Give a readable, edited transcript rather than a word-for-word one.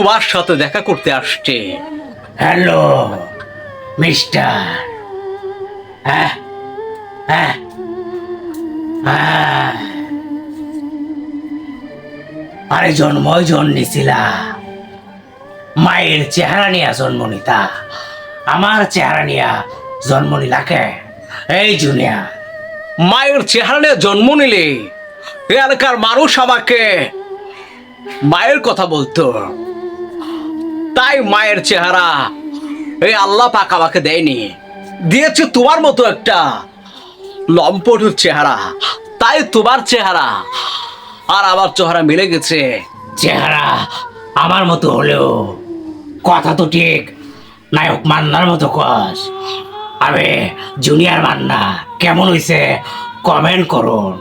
তোমার সাথে দেখা করতে আসছে। Hello mister. হ্যাঁ হ্যাঁ হ্যাঁ। আরে জন্মই জন্মেছিলা, মায়ের চেহারা নিয়া জন্ম নিতা, আমার চেহারা নিয়া জন্ম নিলাকে? এই জুনিয়া, মায়ের চেহারা নিয়ে জন্ম নিলে এ এলাকার মানুষ আমাকে মায়ের কথা বলতো, তাই মায়ের চেহারা এই আল্লাহ পাক আমাকে দেয়নি, দিয়েছে তোমার মতো একটা লম্পটের চেহারা। তাই তোমার চেহারা আর আমার চেহারা মিলে গেছে। চেহারা আমার মতো হলেও কথা তো ঠিক নায়ক মান্নার মতো কস। আমি জুনিয়র মান্না, কেমন হইছে কমেন্ট করুন।